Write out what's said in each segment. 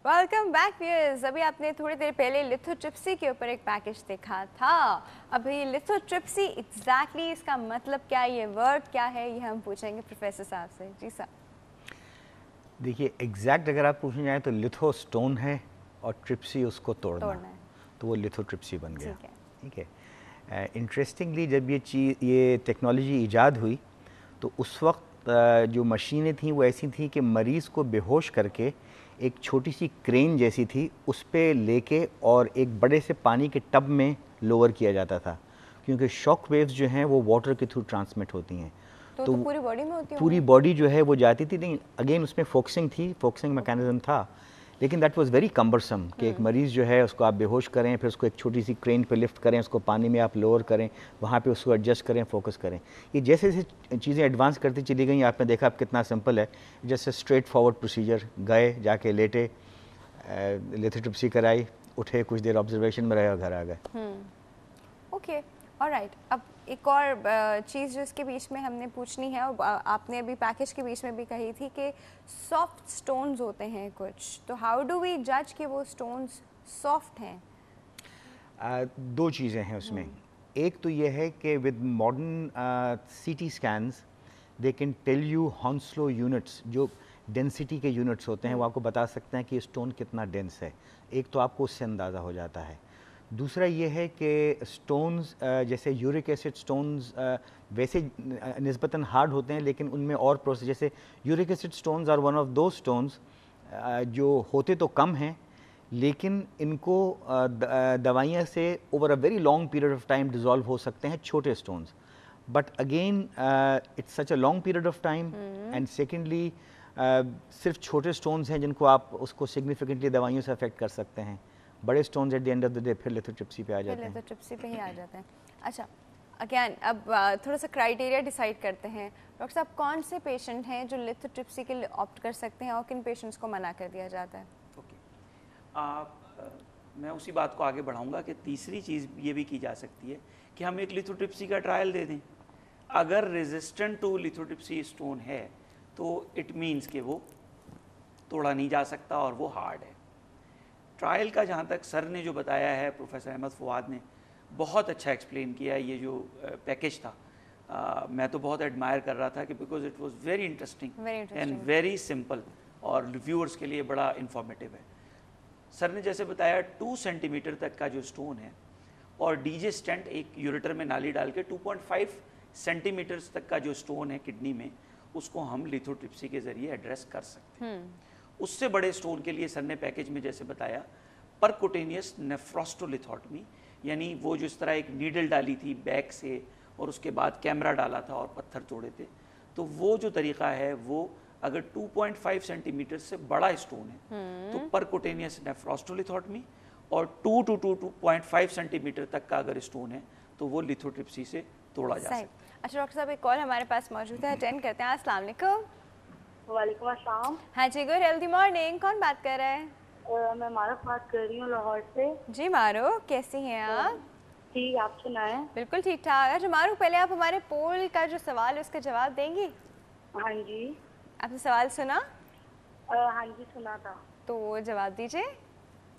Welcome back viewers. अभी आपने थोड़ी देर पहले लिथोट्रिप्सी के ऊपर एक पैकेज देखा था। अभी लिथोट्रिप्सी एग्जैक्टली इसका मतलब क्या है, ये वर्ड क्या है, ये हम पूछेंगे प्रोफेसर साहब से। जी सर। देखिए एग्जैक्ट अगर आप पूछने जाएँ तो लिथो स्टोन है और ट्रिप्सी उसको तोड़ना है, तो वो लिथोट्रिप्सी बन गया। ठीक है। इंटरेस्टिंगली जब ये टेक्नोलॉजी ईजाद हुई तो उस वक्त जो मशीनें थीं वो ऐसी थी कि मरीज़ को बेहोश करके एक छोटी सी क्रेन जैसी थी उस पे लेके और एक बड़े से पानी के टब में लोअर किया जाता था, क्योंकि शॉक वेव्स जो हैं वो वाटर के थ्रू ट्रांसमिट होती हैं। तो पूरी बॉडी में होती है, पूरी बॉडी जो है वो जाती थी। नहीं, अगेन उसमें फोकसिंग थी, फोकसिंग मैकेनिज्म था, लेकिन दैट वाज वेरी कम्बरसम कि एक मरीज़ जो है उसको आप बेहोश करें, फिर उसको एक छोटी सी क्रेन पे लिफ्ट करें, उसको पानी में आप लोअर करें, वहाँ पे उसको एडजस्ट करें, फोकस करें। ये जैसे जैसे चीज़ें एडवांस करती चली गई, आपने देखा अब कितना सिंपल है। जैसे स्ट्रेट फॉरवर्ड प्रोसीजर, गए जाके लेटे, लिथोट्रिप्सी कराई, उठे, कुछ देर ऑब्जर्वेशन में रहे और घर आ गए। Okay, alright. अब एक और चीज़ जो इसके बीच में हमने पूछनी है, और आपने अभी पैकेज के बीच में भी कही थी कि सॉफ्ट स्टोन्स होते हैं कुछ, तो हाउ डू वी जज कि वो स्टोन्स सॉफ्ट हैं? दो चीज़ें हैं उसमें। एक तो ये है कि with modern CT scans they can tell you Hounsfield units, जो डेंसिटी के यूनिट्स होते हैं, वो आपको बता सकते हैं कि स्टोन कितना डेंस है। एक तो आपको उससे अंदाज़ा हो जाता है। दूसरा ये है कि स्टोन्स जैसे यूरिक एसिड स्टोन्स वैसे निस्बतन हार्ड होते हैं, लेकिन उनमें और प्रोसेस, जैसे uric acid stones are one of दो स्टोन्स जो होते तो कम हैं, लेकिन इनको दवाइयाँ से over a very long period of time dissolve हो सकते हैं, छोटे stones. But again it's such a long period of time, and secondly सिर्फ छोटे स्टोन्स हैं जिनको आप उसको सिग्निफिकेंटली दवाइयों से अफेक्ट कर सकते हैं। बड़े stones at the end of the day फिर लिथोट्रिप्सी पे आ जाते हैं। लिथोट्रिप्सी पे ही आ जाते हैं। अच्छा, अगेन अब थोड़ा सा क्राइटेरिया डिसाइड करते हैं। डॉक्टर साहब, कौन से पेशेंट हैं जो लिथोट्रिप्सी के लिए ऑप्ट कर सकते हैं और किन पेशेंट्स को मना कर दिया जाता है? मैं उसी बात को आगे बढ़ाऊंगा कि तीसरी चीज़ ये भी की जा सकती है कि हम एक लिथोट्रिप्सी का ट्रायल दे दें। अगर रेजिस्टेंट टू लिथोट्रिप्सी स्टोन है तो इट मीन्स कि वो तोड़ा नहीं जा सकता और वो हार्ड है। ट्रायल का जहाँ तक सर ने जो बताया है, प्रोफेसर अहमद फवाद ने बहुत अच्छा एक्सप्लेन किया है। ये जो पैकेज था मैं तो बहुत एडमायर कर रहा था कि because it was very interesting and very simple और व्यूअर्स के लिए बड़ा इंफॉर्मेटिव है। सर ने जैसे बताया 2 सेंटीमीटर तक का जो स्टोन है और डीजे स्टेंट, एक यूरेटर में नाली डाल के 2.5 सेंटीमीटर तक का जो स्टोन है किडनी में, उसको हम लिथोट्रिप्सी के ज़रिए एड्रेस कर सकते हैं। उससे बड़े स्टोन के लिए सर ने पैकेज में जैसे बताया परकुटेनियस नेफ्रोस्टोलिथोटमी, यानी वो जो इस तरह एक नीडल डाली थी बैक से और उसके बाद कैमरा डाला था और पत्थर तोड़े थे, तो वो जो तरीका है वो अगर 2.5 सेंटीमीटर से बड़ा स्टोन है तो परकुटेनियस नेफ्रोस्टोलिथोटमी, और 2 to 2.5 सेंटीमीटर तक का अगर स्टोन है तो वो लिथोट्रिप्सी से तोड़ा जा सकता है। अच्छा डॉक्टर साहब, एक कॉल हमारे पास मौजूद है, अटेंड करते हैं। अस्सलाम वालेकुम। वालेकुम अस्सलाम। हाँ जी, गुड हेल्दी मॉर्निंग। कौन बात कर रहा है? मैं मारूफ बात कर रही हूँ लाहौर से। जी मारूफ, कैसी हैं आप? ठीक, आप सुनाएं? बिल्कुल ठीक ठाक। अच्छा मारूफ, पहले आप हमारे पोल का जो सवाल है उसका जवाब देंगी? हाँ जी। आपने सवाल सुना? हाँ जी सुना था। तो जवाब दीजिए।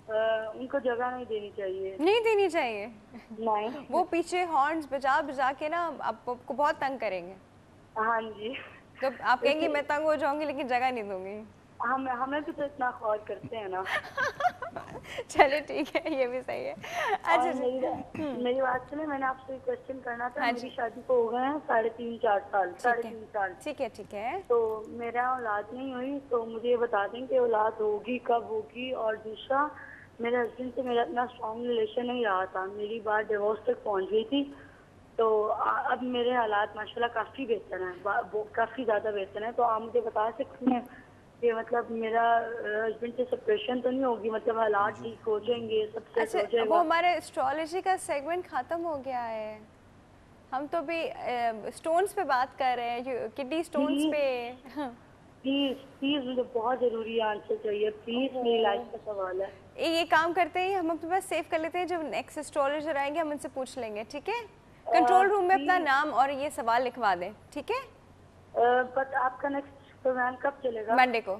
उनको जगह नहीं देनी चाहिए। नहीं देनी चाहिए? नहीं। वो पीछे हॉर्न्स बजा बजा के ना आपको बहुत तंग करेंगे। हाँ जी। तो आप कहेंगी मैं तंग हो जाऊंगी लेकिन जगह नहीं दूंगी। हमें भी तो इतना खौर करते हैं ना। चले ठीक है, ये भी सही है। अच्छा मेरी बात सुने, मैंने आपसे एक क्वेश्चन करना था। मेरी शादी को हो गए हैं 3.5-4 साल। 3.5 साल। ठीक है ठीक है। तो मेरा औलाद नहीं हुई, तो मुझे ये बता दें कि औलाद होगी कब होगी। और दूसरा, मेरे हस्बैंड से मेरा इतना स्ट्रॉन्ग रिलेशन नहीं रहा था, मेरी बात डिवोर्स तक पहुंच गई थी। तो अब मेरे हालात माशाल्लाह काफ़ी बेहतर हैं, काफ़ी ज़्यादा बेहतर हैं। तो आप मुझे बता सकती हैं कि मतलब मेरा हस्बैंड से सेपरेशन तो नहीं होगी, मतलब हालात ठीक हो जाएंगे, सब सेट हो जाएगा? वो हमारे एस्ट्रोलॉजी का सेगमेंट ख़त्म हो गया है, हम तो भी स्टोन्स पे बात कर रहे हैं, किडनी स्टोन्स पे। प्लीज मुझे बहुत ज़रूरी आंसर चाहिए, प्लीज़, मेरी लाइफ का सवाल है। ये काम करते हैं, हम अपने पास सेव कर लेते हैं, जब नेक्स्ट एस्ट्रोलॉजर आएंगे हम उनसे पूछ लेंगे, ठीक है? कंट्रोल रूम में अपना नाम और ये सवाल लिखवा दें, ठीक है? बट आपका नेक्स्ट प्रोग्राम कब चलेगा? मंडे को।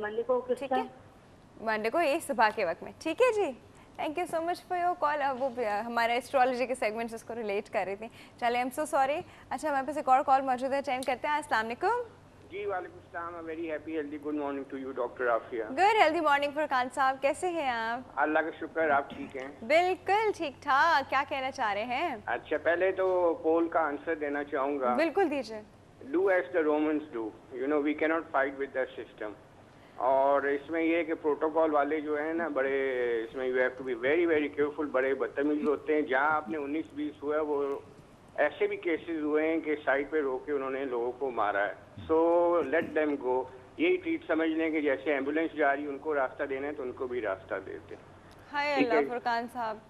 मंडे को किस टाइम? मंडे को ये सुबह के वक्त में, ठीक है जी। Thank you so much for your call. वो हमारे एस्ट्रोलॉजी के सेगमेंट्स इसको रिलेट कर रही थी। चलिए, आई एम सो सॉरी। अच्छा, हमारे पास एक और कॉल मौजूद है, अटेंड करते हैं। अस्सलाम वालेकुम। जी वालेकुम सलाम। Very happy healthy good morning to you doctor Afia. Good healthy morning Furqan sahab, कैसे हैं आप? अल्लाह का शुक्र, आप ठीक हैं? बिल्कुल ठीक ठाक। क्या कहना चाह रहे हैं? अच्छा, पहले तो पोल का आंसर देना चाहूँगा। बिल्कुल दीजिए। Do as the Romans do, you know we cannot fight with the system. और इसमें ये है कि प्रोटोकॉल वाले जो है ना बड़े, इसमें you have to be very very careful, बड़े बदतमीज होते हैं। जहाँ आपने 19-20 हुआ वो ऐसे भी केसेस हुए हैं कि साइड पे रोक के उन्होंने लोगों को मारा है। So let them go. यही ट्रीट समझ लें कि जैसे एम्बुलेंस जा रही है उनको रास्ता देना है तो उनको भी रास्ता देते। हाय अल्लाह फरकान साहब,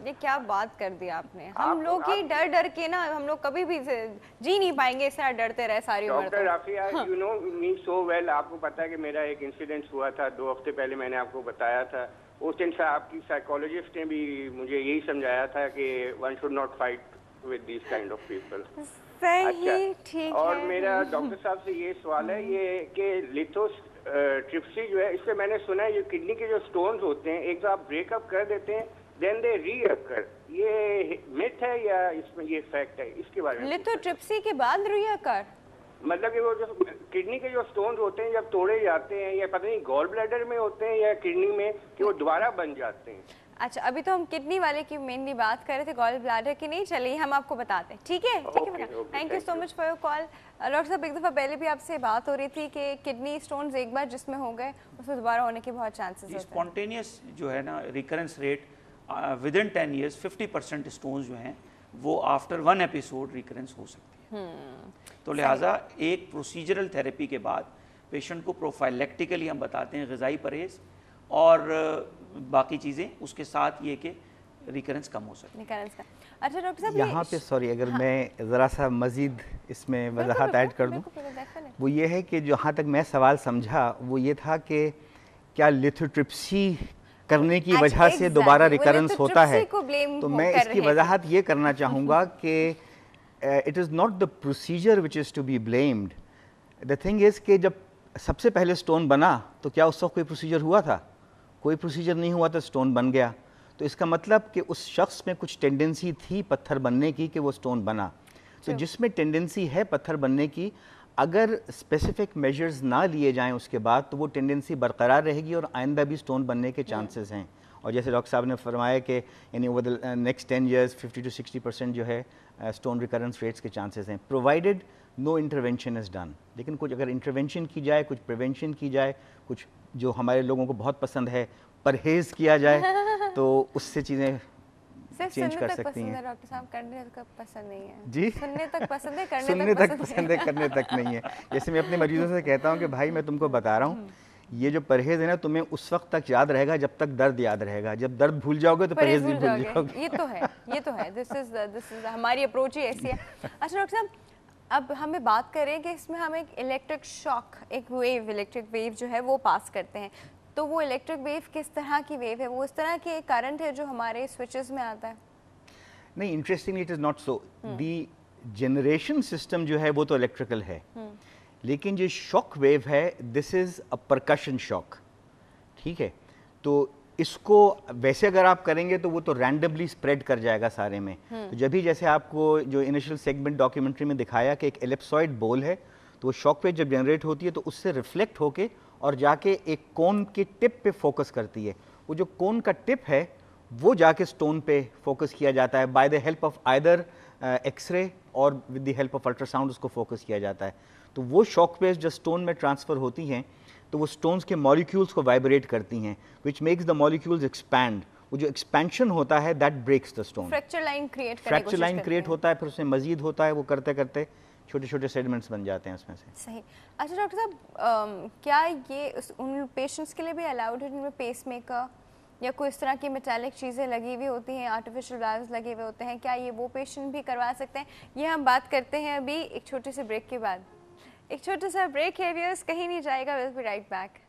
ये क्या बात कर दी आपने। हम लोग ही डर डर के ना, हम लोग कभी भी जी नहीं पाएंगे, इस तरह डरते रहे सारी उम्र। Doctor Rafia, you know me so well. आपको पता है कि मेरा एक इंसिडेंट हुआ था 2 हफ्ते पहले, मैंने आपको बताया था। उस दिन से आपकी साइकोलॉजिस्ट ने भी मुझे यही समझाया था कि one should not fight with these kind of people। सही, ठीक और है। मेरा डॉक्टर साहब से ये सवाल है ये कि लिथोट्रिप्सी जो है, इससे मैंने सुना है ये किडनी के जो स्टोन्स होते हैं, एक तो आप ब्रेकअप कर देते हैं देन दे रीअकर, ये मिथ है या इसमें ये फैक्ट है? इसके बारे में लिथोट्रिप्सी के बाद रीअकर मतलब कि वो जो किडनी के जो स्टोन्स होते हैं जब तोड़े जाते हैं, या पता नहीं गॉल ब्लैडर में होते हैं या किडनी में, कि वो दोबारा बन जाते हैं। अच्छा, अभी तो हम किडनी वाले की मेनली बात कर रहे थे, गॉल ब्लैडर की नहीं। चलिए, हम आपको बताते हैं, ठीक है? ठीक है, thank you so much for your call. Doctor साहब, एक दफ़ा पहले भी आपसे बात हो रही थी कि किडनी स्टोन्स एक बार जिसमें हो गए उसमें दोबारा होने के बहुत चांसेस होते हैं। स्पॉन्टेनियस जो है ना recurrence rate with in 10 years 50% stones जो हैं वो आफ्टर 1 एपिसोड रिकरेंस हो सकती है। तो लिहाजा एक प्रोसीजरल थेरेपी के बाद पेशेंट को प्रोफाइलेक्टिकली हम बताते हैं ग़िज़ाई परहेज़ और बाकी चीज़ें, उसके साथ ये कि रिकरेंस कम हो सकती है। अच्छा डॉक्टर साहब, यहाँ पे सॉरी अगर मैं ज़रा सा मज़ीद इसमें वजाहत ऐड कर दूँ, वो ये है कि जहाँ तक मैं सवाल समझा वो ये था कि क्या लिथोट्रिप्सी करने की वजह से दोबारा रिकरेंस होता है? तो मैं इसकी वजाहत ये करना चाहूँगा कि it is not the procedure which is to be blamed. The thing is कि जब सबसे पहले स्टोन बना तो क्या उस वक्त कोई प्रोसीजर हुआ था? कोई प्रोसीजर नहीं हुआ था, स्टोन बन गया। तो इसका मतलब कि उस शख्स में कुछ टेंडेंसी थी पत्थर बनने की कि वो स्टोन बना। तो जिसमें टेंडेंसी है पत्थर बनने की, अगर स्पेसिफिक मेजर्स ना लिए जाएं उसके बाद तो वो टेंडेंसी बरकरार रहेगी और आइंदा भी स्टोन बनने के चांसेस हैं। और जैसे डॉक्टर साहब ने फरमाया कि यानी over the next 10 years 50 to 60% जो है स्टोन रिकरेंस रेट्स के चांसेस हैं, provided no intervention is done. लेकिन कुछ अगर इंटरवेंशन की जाए, कुछ प्रिवेंशन की जाए, कुछ जो हमारे लोगों को बहुत पसंद है परहेज़ किया जाए तो उससे चीज़ें चेंज कर सकती हैं। डॉक्टर साहब, करने तक पसंद नहीं है जी, सुनने तक पसंद है, सुनने तक पसंद है, करने तक नहीं है। जैसे मैं अपने मरीजों से कहता हूँ कि भाई मैं तुमको बता रहा हूँ ये जो परहेज़ है ना तुम्हें उस वक्त तक याद रहेगा जब तक दर्द याद रहेगा, जब दर्द भूल जाओगे तो परहेज़ भी भूल जाओगे। ये तो है, ये तो है। दिस इज हमारी अप्रोच ही ऐसी है। अच्छा डॉक्टर साहब, अब हमें बात करें कि इसमें हम एक इलेक्ट्रिक शॉक, एक वेव, इलेक्ट्रिक वेव जो है वो पास करते हैं। तो वो इलेक्ट्रिक वेव किस तरह की वेव है? वो इस तरह के करंट है जो हमारे स्विचेस में आता है? नहीं, interestingly it is not so. The generation system जो है वो तो इलेक्ट्रिकल है, लेकिन जो शॉक वेव है this is a percussion shock, ठीक है? तो इसको वैसे अगर आप करेंगे तो वो तो रैंडमली स्प्रेड कर जाएगा सारे में। तो जब भी जैसे आपको जो इनिशियल सेगमेंट डॉक्यूमेंट्री में दिखाया कि एक एलिप्सॉइड बॉल है, तो वो शॉक वेव जब जनरेट होती है तो उससे रिफ्लेक्ट होके और जाके एक कोन के टिप पे फोकस करती है। वो जो कोन का टिप है वो जाके स्टोन पे फोकस किया जाता है by the help of either X-ray और with the help of ultrasound उसको फोकस किया जाता है। तो वो शॉक वेव्स जब स्टोन में ट्रांसफ़र होती हैं तो वो स्टोन्स के मॉलिक्यूल्स को वाइब्रेट करती हैं, which makes the molecules expand. वो जो एक्सपेंशन होता है that breaks the stone. Fracture line create होता है, फिर उसमें मजीद होता है, वो करते करते छोटे छोटे सेगमेंट्स बन जाते हैं उसमें से। सही। अच्छा डॉक्टर साहब, क्या ये उन पेशेंट्स के लिए भी अलाउड है जिनमें पेस मेकर या कोई इस तरह की मेटालिक चीज़ें लगी हुई होती हैं, आर्टिफिशियल वाल्व्स लगे हुए होते हैं, क्या ये वो पेशेंट भी करवा सकते हैं? ये हम बात करते हैं अभी एक छोटे से ब्रेक के बाद। एक छोटा सा ब्रेक है व्यूअर्स, कहीं नहीं जाएगा, विल बी राइट बैक।